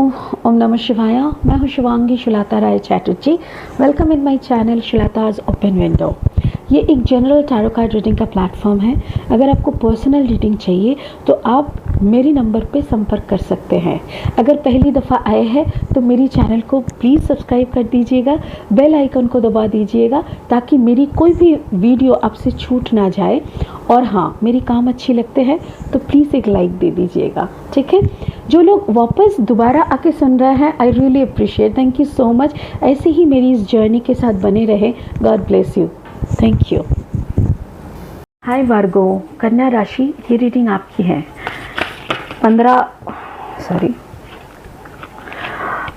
ओम नमः शिवाय। मैं हूँ Shivangi Shulata Rai Chatterjee. Welcome in my channel Shulata's open window. ये एक जनरल टैरो कार्ड रीडिंग का प्लेटफॉर्म है। अगर आपको पर्सनल रीडिंग चाहिए तो आप मेरे नंबर पे संपर्क कर सकते हैं। अगर पहली दफ़ा आए हैं तो मेरी चैनल को प्लीज़ सब्सक्राइब कर दीजिएगा, बेल आइकन को दबा दीजिएगा ताकि मेरी कोई भी वीडियो आपसे छूट ना जाए। और हाँ, मेरी काम अच्छी लगते हैं तो प्लीज़ एक लाइक दे दीजिएगा, ठीक है। जो लोग वापस दोबारा आके सुन रहे हैं, I really appreciate, thank you so much. ऐसे ही मेरी इस जर्नी के साथ बने रहे। God bless you, thank you. Hi Virgo, कन्या राशि, ये रीडिंग आपकी है।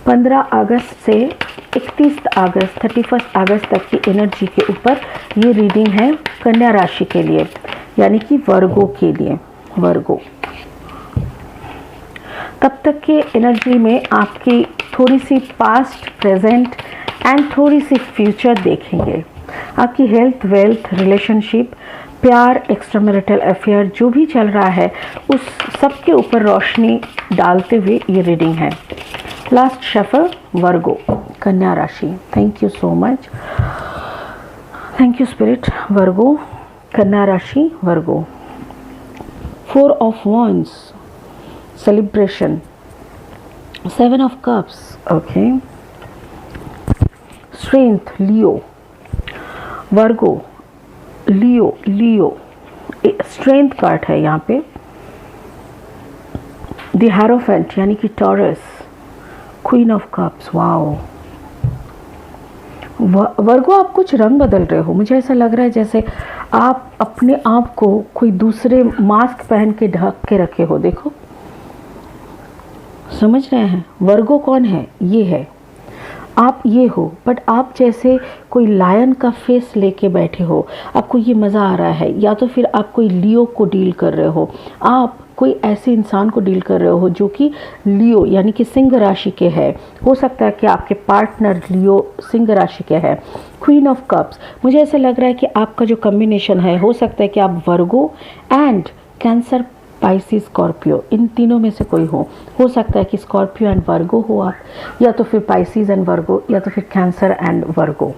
15 अगस्त से 31 अगस्त तक की एनर्जी के ऊपर ये रीडिंग है कन्या राशि के लिए, यानी कि वर्गो के लिए। वर्गो तब तक के एनर्जी में आपकी थोड़ी सी पास्ट, प्रेजेंट एंड थोड़ी सी फ्यूचर देखेंगे। आपकी हेल्थ, वेल्थ, रिलेशनशिप, प्यार, एक्स्ट्रा मैरिटल अफेयर जो भी चल रहा है उस सब के ऊपर रोशनी डालते हुए ये रीडिंग है। लास्ट शफल वर्गो, कन्या राशि। Thank you so much, thank you spirit. Virgo, कन्या राशि, Virgo. 4 of wands, celebration, 7 of cups, okay, strength, Leo, Virgo, Leo strength card है यहाँ पे। द हेरोफेंट यानी कि Taurus, queen of cups. Wow, Virgo आप कुछ रंग बदल रहे हो। मुझे ऐसा लग रहा है जैसे आप अपने आप को कोई दूसरे मास्क पहन के ढक के रखे हो। देखो, समझ रहे हैं वर्गो कौन है? ये है आप, ये हो। बट आप जैसे कोई लायन का फेस लेके बैठे हो, आपको ये मज़ा आ रहा है। या तो फिर आप कोई लियो को डील कर रहे हो, आप कोई ऐसे इंसान को डील कर रहे हो जो कि लियो यानी कि सिंह राशि के है। हो सकता है कि आपके पार्टनर लियो सिंह राशि के है। क्वीन ऑफ कप्स, मुझे ऐसा लग रहा है कि आपका जो कॉम्बिनेशन है, हो सकता है कि आप Virgo and Cancer, Pisces, Scorpio, इन तीनों में से कोई हो सकता है कि स्कॉर्पियो एंड वर्गो हो आप, या तो फिर पाइसिस एंड वर्गो, या तो फिर कैंसर एंड वर्गो।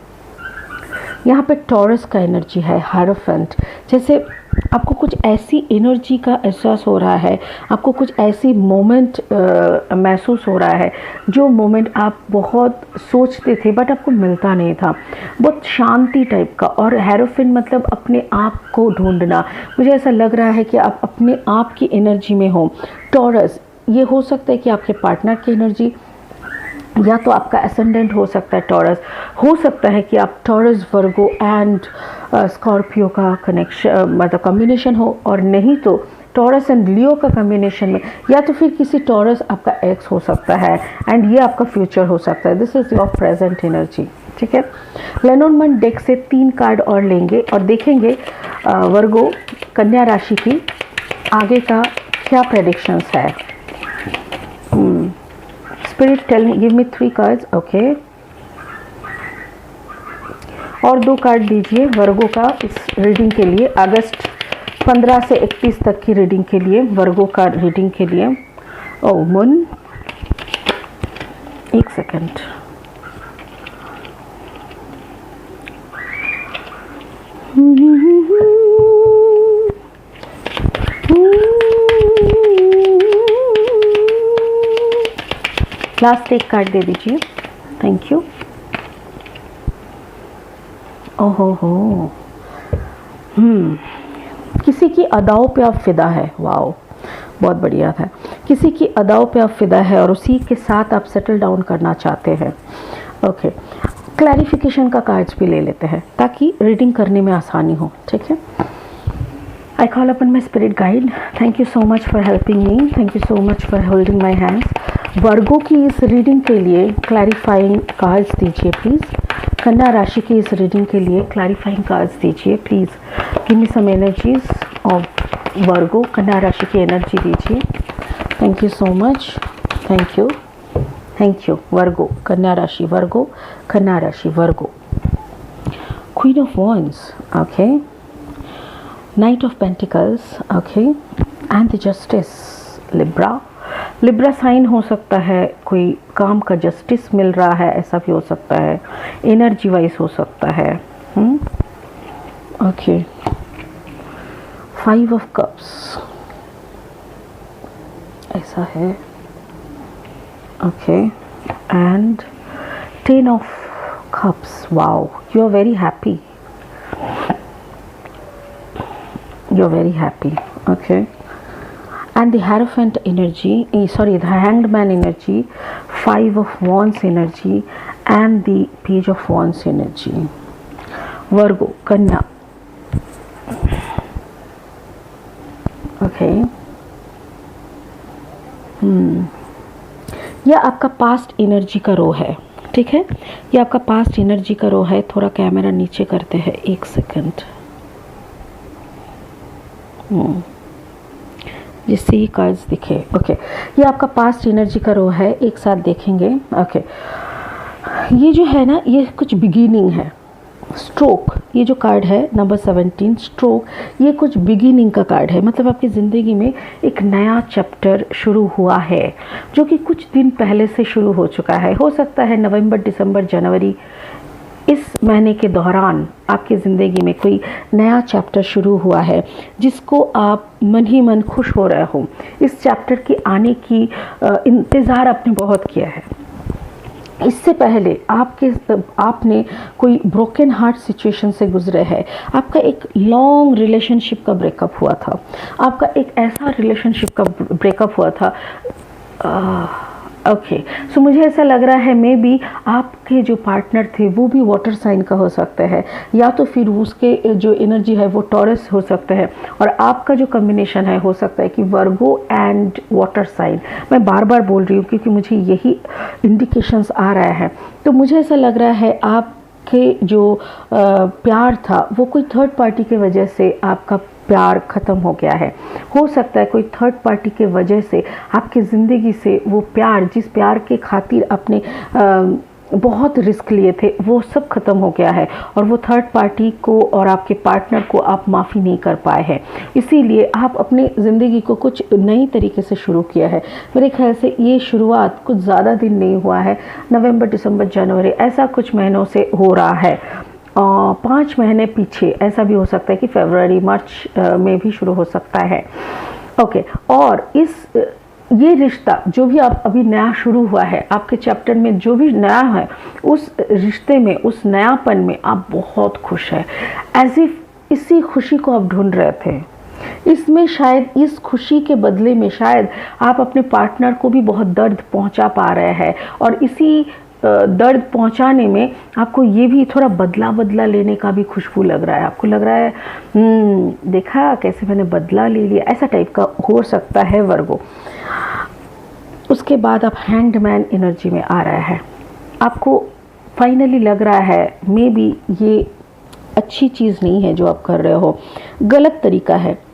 यहाँ पे टॉरस का एनर्जी है, हायरोफेंट। जैसे आपको कुछ ऐसी एनर्जी का एहसास हो रहा है, आपको कुछ ऐसी मोमेंट महसूस हो रहा है जो मोमेंट आप बहुत सोचते थे बट आपको मिलता नहीं था। बहुत शांति टाइप का। और हेरोफिन मतलब अपने आप को ढूंढना। मुझे ऐसा लग रहा है कि आप अपने आप की एनर्जी में हो। टॉरस, ये हो सकता है कि आपके पार्टनर की एनर्जी, या तो आपका एसेंडेंट हो सकता है टॉरस। हो सकता है कि आप टॉरस, वर्गो एंड स्कॉर्पियो का कनेक्शन मतलब कॉम्बिनेशन हो, और नहीं तो टॉरस एंड लियो का कॉम्बिनेशन में, या तो फिर किसी टॉरस आपका एक्स हो सकता है एंड ये आपका फ्यूचर हो सकता है। This is your present energy, ठीक है। लेनोर्मैंड डेक से 3 कार्ड और लेंगे और देखेंगे वर्गो, कन्या राशि की आगे का क्या प्रेडिक्शंस है। Spirit, tell me, give me 3 cards, okay. और 2 कार्ड दीजिए वर्गो का इस रीडिंग के लिए, अगस्त 15 से 31 तक की रीडिंग के लिए, वर्गो का रीडिंग के लिए। ओह मून, एक सेकेंड। लास्ट एक कार्ड दे दीजिए, थैंक यू। ओहो हो, किसी की अदाओं पे आप फिदा है। वाओ, बहुत बढ़िया था। किसी की अदाओं पे आप फिदा है और उसी के साथ आप सेटल डाउन करना चाहते हैं। ओके, क्लैरिफिकेशन का कार्ड्स भी ले लेते हैं ताकि रीडिंग करने में आसानी हो, ठीक है। I call upon my spirit guide. Thank you so much for helping me. Thank you so much for holding my hands. वर्गो की इस रीडिंग के लिए क्लैरिफाइंग कार्ड्स दीजिए प्लीज़। कन्या राशि की इस रीडिंग के लिए क्लैरिफाइंग कार्ड्स दीजिए please. Give me some energies of Virgo, कन्या राशि की एनर्जी दीजिए। Thank you so much, thank you, thank you. Virgo, कन्या राशि, वर्गो, कन्या राशि, Virgo. Queen of wands, okay, Knight of Pentacles, okay, and the Justice, Libra, Libra sign हो सकता है, कोई काम का जस्टिस मिल रहा है, ऐसा भी हो सकता है, एनर्जी वाइज हो सकता है। ओके, 5 ऑफ कप्स ऐसा है। Okay, and 10 of cups. Wow, you are very happy, you are very happy. Okay, and the Hierophant energy, the Hanged Man energy, 5 of Wands energy, and the Page of Wands energy. Virgo, Kanya. Okay, यह आपका past energy का रो है, ठीक है, ये आपका past energy का रो है। थोड़ा कैमरा नीचे करते हैं, 1 सेकंड, जिससे ये कार्ड्स दिखे। ओके, ये आपका पास्ट एनर्जी का रो है, एक साथ देखेंगे। ओके, ये जो है ना, ये कुछ बिगिनिंग है। स्ट्रोक, ये जो कार्ड है नंबर 17 स्ट्रोक, ये कुछ बिगिनिंग का कार्ड है। मतलब आपकी ज़िंदगी में एक नया चैप्टर शुरू हुआ है, जो कि कुछ दिन पहले से शुरू हो चुका है। हो सकता है नवंबर, दिसंबर, जनवरी, इस महीने के दौरान आपकी ज़िंदगी में कोई नया चैप्टर शुरू हुआ है, जिसको आप मन ही मन खुश हो रहे हो। इस चैप्टर के आने की इंतज़ार आपने बहुत किया है। इससे पहले आपने कोई ब्रोकन हार्ट सिचुएशन से गुजरे हैं। आपका एक लॉन्ग रिलेशनशिप का ब्रेकअप हुआ था, आपका एक ऐसा रिलेशनशिप का ब्रेकअप हुआ था। ओके, सो मुझे ऐसा लग रहा है मे बी आपके जो पार्टनर थे वो भी वाटर साइन का हो सकते हैं, या तो फिर उसके जो एनर्जी है वो टॉरस हो सकते हैं, और आपका जो कॉम्बिनेशन है हो सकता है कि वर्गो एंड वाटर साइन। मैं बार बार बोल रही हूँ क्योंकि मुझे यही इंडिकेशंस आ रहा है। तो मुझे ऐसा लग रहा है आपके जो प्यार था वो कोई थर्ड पार्टी की वजह से आपका प्यार ख़त्म हो गया है। हो सकता है कोई थर्ड पार्टी के वजह से आपकी ज़िंदगी से वो प्यार, जिस प्यार के खातिर आपने बहुत रिस्क लिए थे, वो सब ख़त्म हो गया है, और वो थर्ड पार्टी को और आपके पार्टनर को आप माफ़ी नहीं कर पाए हैं। इसीलिए आप अपनी ज़िंदगी को कुछ नई तरीके से शुरू किया है। मेरे ख्याल से ये शुरुआत कुछ ज़्यादा दिन नहीं हुआ है, नवंबर, दिसंबर, जनवरी, ऐसा कुछ महीनों से हो रहा है। 5 महीने पीछे ऐसा भी हो सकता है कि फरवरी, मार्च में भी शुरू हो सकता है। ओके, और ये रिश्ता जो भी आप अभी नया शुरू हुआ है, आपके चैप्टर में जो भी नया है, उस रिश्ते में, उस नयापन में आप बहुत खुश हैं। एज इफ इसी खुशी को आप ढूंढ रहे थे। इसमें शायद इस खुशी के बदले में शायद आप अपने पार्टनर को भी बहुत दर्द पहुंचा पा रहे हैं, और इसी दर्द पहुंचाने में आपको ये भी थोड़ा बदला लेने का भी खुशबू लग रहा है। आपको लग रहा है देखा कैसे मैंने बदला ले लिया, ऐसा टाइप का हो सकता है वर्गो। उसके बाद आप हैंग्ड मैन एनर्जी में आ रहा है। आपको फाइनली लग रहा है मे बी ये अच्छी चीज़ नहीं है जो आप कर रहे हो, गलत तरीका है।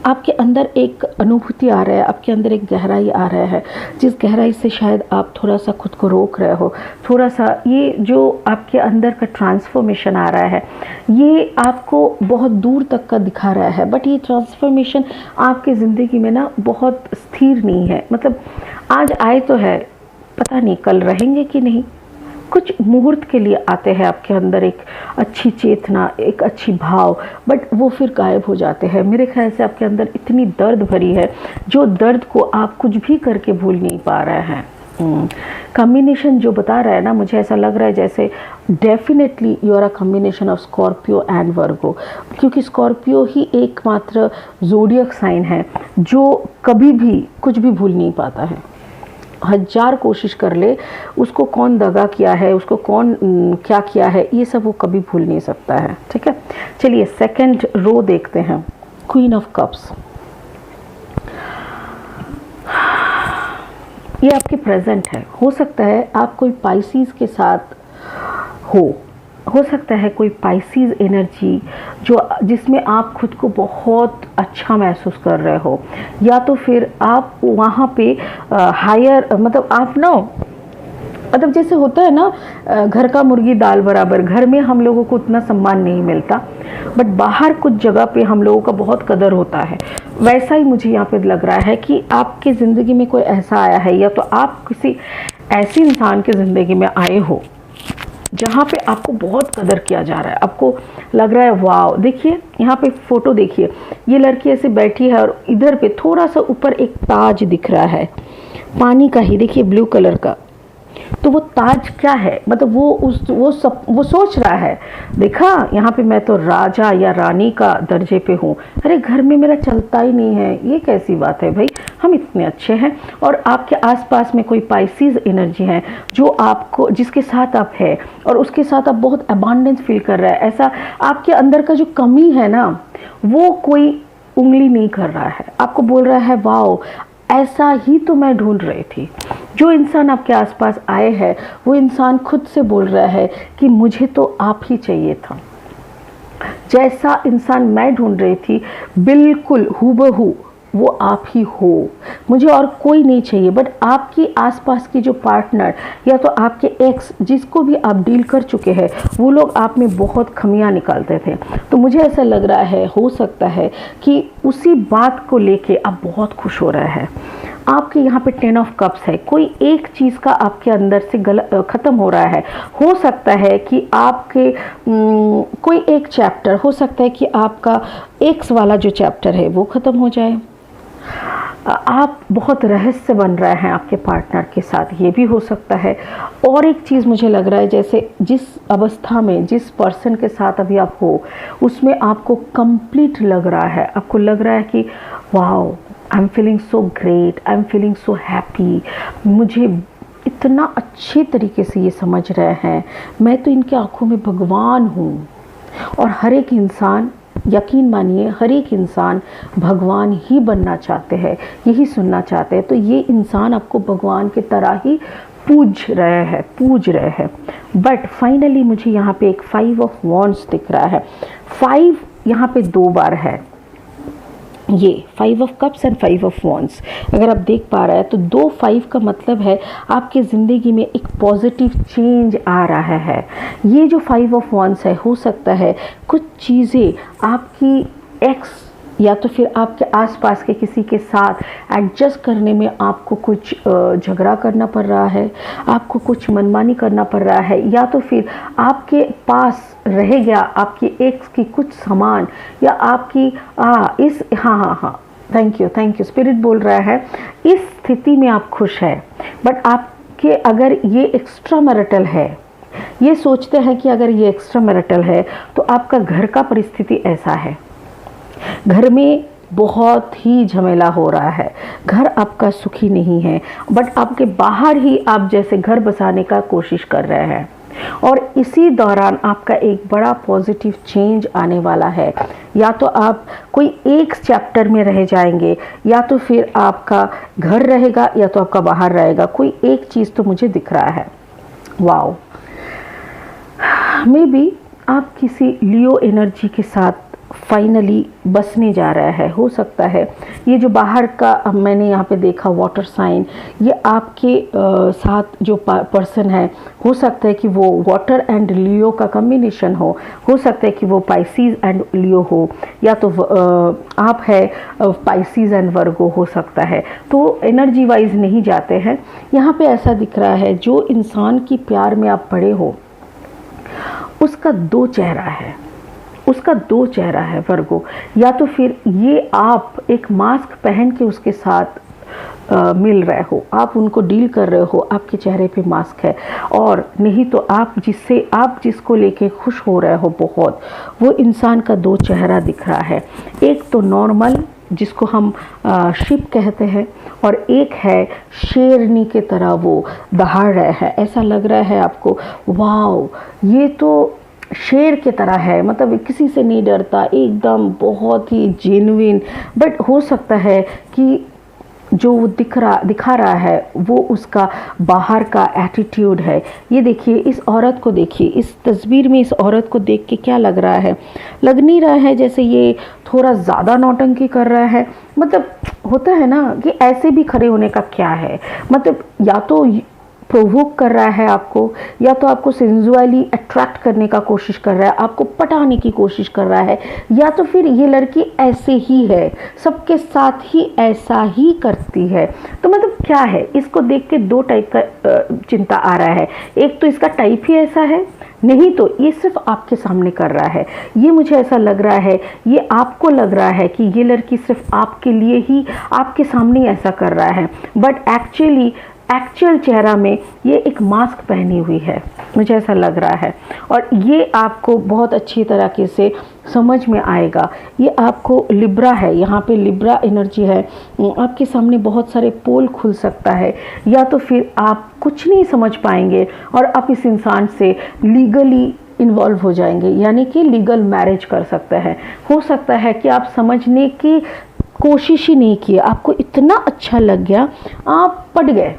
आपके अंदर एक अनुभूति आ रहा है, आपके अंदर एक गहराई आ रहा है, जिस गहराई से शायद आप थोड़ा सा खुद को रोक रहे हो। थोड़ा सा ये जो आपके अंदर का ट्रांसफॉर्मेशन आ रहा है, ये आपको बहुत दूर तक का दिखा रहा है, बट ये ट्रांसफॉर्मेशन आपकी ज़िंदगी में ना बहुत स्थिर नहीं है। मतलब आज आए तो है, पता नहीं कल रहेंगे कि नहीं। कुछ मुहूर्त के लिए आते हैं आपके अंदर एक अच्छी चेतना, एक अच्छी भाव, बट वो फिर गायब हो जाते हैं। मेरे ख्याल से आपके अंदर इतनी दर्द भरी है, जो दर्द को आप कुछ भी करके भूल नहीं पा रहे हैं। कॉम्बिनेशन जो बता रहा है ना, मुझे ऐसा लग रहा है जैसे definitely you are a combination of Scorpio and Virgo, क्योंकि स्कॉर्पियो ही एकमात्र ज़ोडिएक साइन है जो कभी भी कुछ भी भूल नहीं पाता है। 1000 कोशिश कर ले, उसको कौन दगा किया है, उसको कौन क्या किया है, ये सब वो कभी भूल नहीं सकता है। ठीक है, चलिए सेकंड रो देखते हैं। क्वीन ऑफ कप्स, ये आपके प्रेजेंट है। हो सकता है आप कोई पाइसीज के साथ हो सकता है कोई पाइसीज एनर्जी जिसमें आप खुद को बहुत अच्छा महसूस कर रहे हो, या तो फिर आप वहाँ पे हायर, मतलब आप ना, मतलब जैसे होता है ना, घर का मुर्गी दाल बराबर। घर में हम लोगों को उतना सम्मान नहीं मिलता, बट बाहर कुछ जगह पे हम लोगों का बहुत कदर होता है। वैसा ही मुझे यहाँ पे लग रहा है कि आपकी ज़िंदगी में कोई ऐसा आया है, या तो आप किसी ऐसी इंसान की ज़िंदगी में आए हो जहाँ पे आपको बहुत कदर किया जा रहा है, आपको लग रहा है वाह। देखिए यहाँ पे फोटो देखिए, ये लड़की ऐसे बैठी है और इधर पे थोड़ा सा ऊपर एक ताज दिख रहा है, पानी का ही, देखिए ब्लू कलर का। तो वो ताज क्या है, मतलब वो सोच रहा है, देखा यहाँ पे मैं तो राजा या रानी का दर्जे पे हूँ, अरे घर में मेरा चलता ही नहीं है, ये कैसी बात है भाई, हम इतने अच्छे हैं। और आपके आसपास में कोई पाइसिस एनर्जी है जो आपको, जिसके साथ आप है और उसके साथ आप बहुत अबांडेंस फील कर रहा है, ऐसा आपके अंदर का जो कमी है ना, वो कोई उंगली नहीं कर रहा है, आपको बोल रहा है वाओ, ऐसा ही तो मैं ढूंढ रही थी। जो इंसान आपके आसपास आए हैं वो इंसान खुद से बोल रहा है कि मुझे तो आप ही चाहिए था, जैसा इंसान मैं ढूंढ रही थी बिल्कुल हूबहू वो आप ही हो, मुझे और कोई नहीं चाहिए। बट आपकी आसपास की जो पार्टनर या तो आपके एक्स, जिसको भी आप डील कर चुके हैं, वो लोग आप में बहुत खमियां निकालते थे। तो मुझे ऐसा लग रहा है, हो सकता है कि उसी बात को लेके आप बहुत खुश हो रहे हैं। आपके यहाँ पे 10 ऑफ कप्स है, कोई एक चीज़ का आपके अंदर से ख़त्म हो रहा है। हो सकता है कि आपके कोई एक चैप्टर, हो सकता है कि आपका एक्स वाला जो चैप्टर है वो ख़त्म हो जाए। आप बहुत रहस्य बन रहे हैं आपके पार्टनर के साथ, ये भी हो सकता है। और एक चीज़ मुझे लग रहा है, जैसे जिस अवस्था में, जिस पर्सन के साथ अभी आप हो, उसमें आपको कंप्लीट लग रहा है, आपको लग रहा है कि wow, I am feeling so great, I am feeling so happy, मुझे इतना अच्छे तरीके से ये समझ रहे हैं, मैं तो इनके आँखों में भगवान हूँ। और हर एक इंसान, यकीन मानिए, हर एक इंसान भगवान ही बनना चाहते हैं, यही सुनना चाहते हैं। तो ये इंसान आपको भगवान की तरह ही पूज रहे हैं। बट फाइनली मुझे यहाँ पे एक 5 ऑफ वॉन्ड्स दिख रहा है। 5 यहाँ पे 2 बार है, ये 5 of cups and 5 of wands. अगर आप देख पा रहे हैं तो 2 5 का मतलब है आपकी ज़िंदगी में एक पॉजिटिव चेंज आ रहा है। ये जो 5 ऑफ वॉन्ड्स है, हो सकता है कुछ चीज़ें आपकी एक्स या तो फिर आपके आसपास के किसी के साथ एडजस्ट करने में आपको कुछ झगड़ा करना पड़ रहा है, आपको कुछ मनमानी करना पड़ रहा है, या तो फिर आपके पास रह गया आपकी एक्स की कुछ सामान, या आपकी थैंक यू स्पिरिट बोल रहा है, इस स्थिति में आप खुश है। बट आपके अगर ये एक्स्ट्रा मैरिटल है, ये सोचते हैं कि अगर ये एक्स्ट्रा मैरिटल है तो आपका घर का परिस्थिति ऐसा है, घर में बहुत ही झमेला हो रहा है, घर आपका सुखी नहीं है, बट आपके बाहर ही आप जैसे घर बसाने का कोशिश कर रहे हैं। और इसी दौरान आपका एक बड़ा पॉजिटिव चेंज आने वाला है। या तो आप कोई एक चैप्टर में रह जाएंगे, या तो फिर आपका घर रहेगा, या तो आपका बाहर रहेगा, कोई एक चीज़ तो मुझे दिख रहा है। वाओ, मे बी आप किसी लियो एनर्जी के साथ फाइनली बसने जा रहा है। हो सकता है ये जो बाहर का मैंने यहाँ पे देखा वाटर साइन, ये आपके साथ जो पर्सन है, हो सकता है कि वो वाटर एंड लियो का कॉम्बिनेशन हो सकता है कि वो पाइसिस एंड लियो हो, या तो आप है पाइसिस एंड वर्गो हो सकता है। तो एनर्जी वाइज नहीं जाते हैं। यहाँ पे ऐसा दिख रहा है, जो इंसान की प्यार में आप पड़े हो उसका 2 चेहरा है, उसका 2 चेहरा है वर्गो। या तो फिर ये आप एक मास्क पहन के उसके साथ मिल रहे हो, आप उनको डील कर रहे हो, आपके चेहरे पे मास्क है, और नहीं तो आप जिसको लेके खुश हो रहे हो बहुत, वो इंसान का 2 चेहरा दिख रहा है। एक तो नॉर्मल, जिसको हम शिप कहते हैं, और एक है शेरनी के तरह वो दहाड़ रहे हैं। ऐसा लग रहा है आपको वाओ, ये तो शेर की तरह है, मतलब किसी से नहीं डरता, एकदम बहुत ही जेन्युइन। बट हो सकता है कि जो वो दिखा रहा है वो उसका बाहर का एटीट्यूड है। ये देखिए, इस औरत को देखिए, इस तस्वीर में इस औरत को देख के क्या लग रहा है, लग नहीं रहा है जैसे ये थोड़ा ज़्यादा नौटंकी कर रहा है। मतलब होता है ना कि ऐसे भी खड़े होने का क्या है, मतलब या तो प्रोवोक कर रहा है आपको, या तो आपको सेंजुअली अट्रैक्ट करने का कोशिश कर रहा है, आपको पटाने की कोशिश कर रहा है, या तो फिर ये लड़की ऐसे ही है, सबके साथ ही ऐसा ही करती है। तो मतलब क्या है, इसको देख के दो टाइप का चिंता आ रहा है। एक तो इसका टाइप ही ऐसा है, नहीं तो ये सिर्फ आपके सामने कर रहा है। ये मुझे ऐसा लग रहा है, ये आपको लग रहा है कि ये लड़की सिर्फ आपके लिए ही आपके सामने ऐसा कर रहा है, बट एक्चुअल चेहरा में ये एक मास्क पहनी हुई है, मुझे ऐसा लग रहा है। और ये आपको बहुत अच्छी तरीके से समझ में आएगा। ये आपको लिब्रा है, यहाँ पे लिब्रा एनर्जी है, आपके सामने बहुत सारे पोल खुल सकता है, या तो फिर आप कुछ नहीं समझ पाएंगे और आप इस इंसान से लीगली इन्वॉल्व हो जाएंगे, यानी कि लीगल मैरिज कर सकते हैं। हो सकता है कि आप समझने की कोशिश ही नहीं की, आपको इतना अच्छा लग गया, आप पट गए,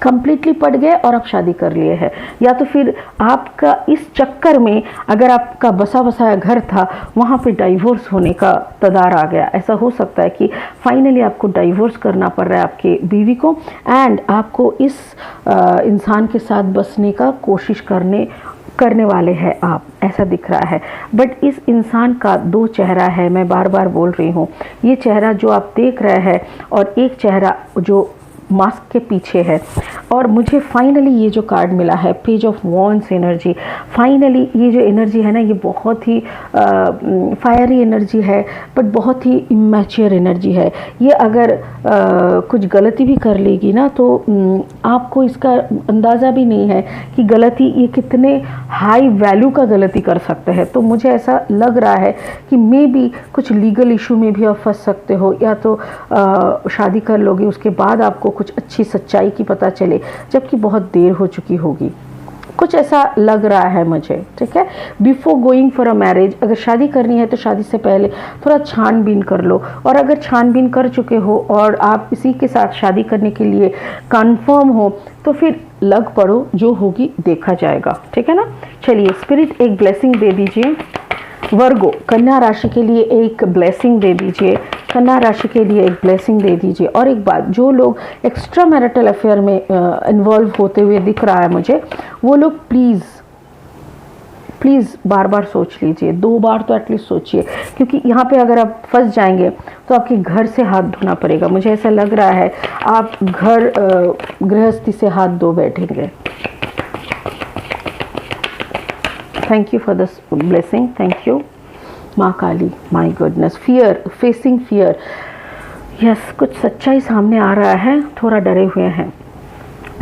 कंप्लीटली पट गए और आप शादी कर लिए हैं। या तो फिर आपका इस चक्कर में, अगर आपका बसा बसाया घर था, वहाँ पे डाइवोर्स होने का तदार आ गया। ऐसा हो सकता है कि फाइनली आपको डाइवोर्स करना पड़ रहा है आपके बीवी को, एंड आपको इस इंसान के साथ बसने का कोशिश करने वाले हैं आप, ऐसा दिख रहा है। बट इस इंसान का दो चेहरा है, मैं बार बार बोल रही हूँ। ये चेहरा जो आप देख रहे हैं और एक चेहरा जो मास्क के पीछे है। और मुझे फाइनली ये जो कार्ड मिला है, page of wands energy, finally ये जो एनर्जी है ना, ये बहुत ही फायरी एनर्जी है, बट बहुत ही इमैच्योर एनर्जी है। ये अगर कुछ गलती भी कर लेगी ना, तो आपको इसका अंदाज़ा भी नहीं है कि गलती ये कितने हाई वैल्यू का गलती कर सकते हैं। तो मुझे ऐसा लग रहा है कि मे बी कुछ लीगल इशू में भी आप फंस सकते हो, या तो शादी कर लोगे, उसके बाद आपको कुछ अच्छी सच्चाई की पता चले, जबकि बहुत देर हो चुकी होगी, कुछ ऐसा लग रहा है मुझे। ठीक है, before going for a marriage, अगर शादी करनी है तो शादी से पहले थोड़ा छानबीन कर लो, और अगर छानबीन कर चुके हो और आप इसी के साथ शादी करने के लिए कंफर्म हो, तो फिर लग पड़ो, जो होगी देखा जाएगा। ठीक है ना। चलिए, स्पिरिट एक ब्लेसिंग दे दीजिए वर्गो, कन्या राशि के लिए एक ब्लेसिंग दे दीजिए, कन्या राशि के लिए एक ब्लेसिंग दे दीजिए। और एक बात, जो लोग एक्स्ट्रा मैरिटल अफेयर में इन्वॉल्व होते हुए दिख रहा है मुझे, वो लोग प्लीज़ बार बार सोच लीजिए, 2 बार तो एटलीस्ट सोचिए, क्योंकि यहाँ पे अगर आप फंस जाएंगे तो आपके घर से हाथ धोना पड़ेगा। मुझे ऐसा लग रहा है आप घर गृहस्थी से हाथ धो बैठेंगे। Thank you for this blessing, thank you माँ Kali. My goodness, fear, facing fear, yes, कुछ सच्चाई सामने आ रहा है, थोड़ा डरे हुए हैं।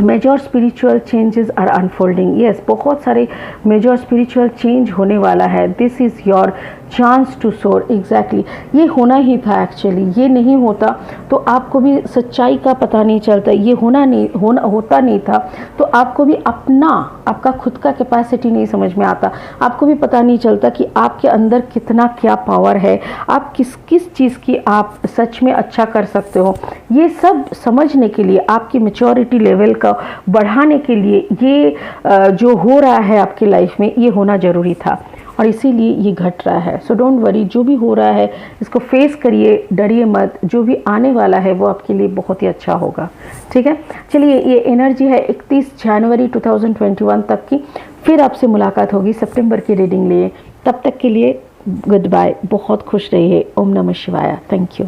Major spiritual changes are unfolding, yes, बहुत सारे मेजर स्पिरिचुअल चेंज होने वाला है। This is your chance to soar, exactly, ये होना ही था एक्चुअली। ये नहीं होता तो आपको भी सच्चाई का पता नहीं चलता, ये होता नहीं था तो आपको भी आपका खुद का कैपेसिटी नहीं समझ में आता, आपको भी पता नहीं चलता कि आपके अंदर कितना क्या पावर है, आप किस चीज़ की आप सच में अच्छा कर सकते हो। ये सब समझने के लिए, आपकी मैच्योरिटी लेवल का बढ़ाने के लिए, ये जो हो रहा है आपकी लाइफ में, ये होना ज़रूरी था, और इसीलिए ये घट रहा है। सो डोंट वरी, जो भी हो रहा है इसको फेस करिए, डरिए मत, जो भी आने वाला है वो आपके लिए बहुत ही अच्छा होगा। ठीक है, चलिए, ये एनर्जी है 31 जनवरी 2021 तक की। फिर आपसे मुलाकात होगी सितंबर की रीडिंग लिए। तब तक के लिए गुड बाय, बहुत खुश रहिए। ओम नमः शिवाय, थैंक यू।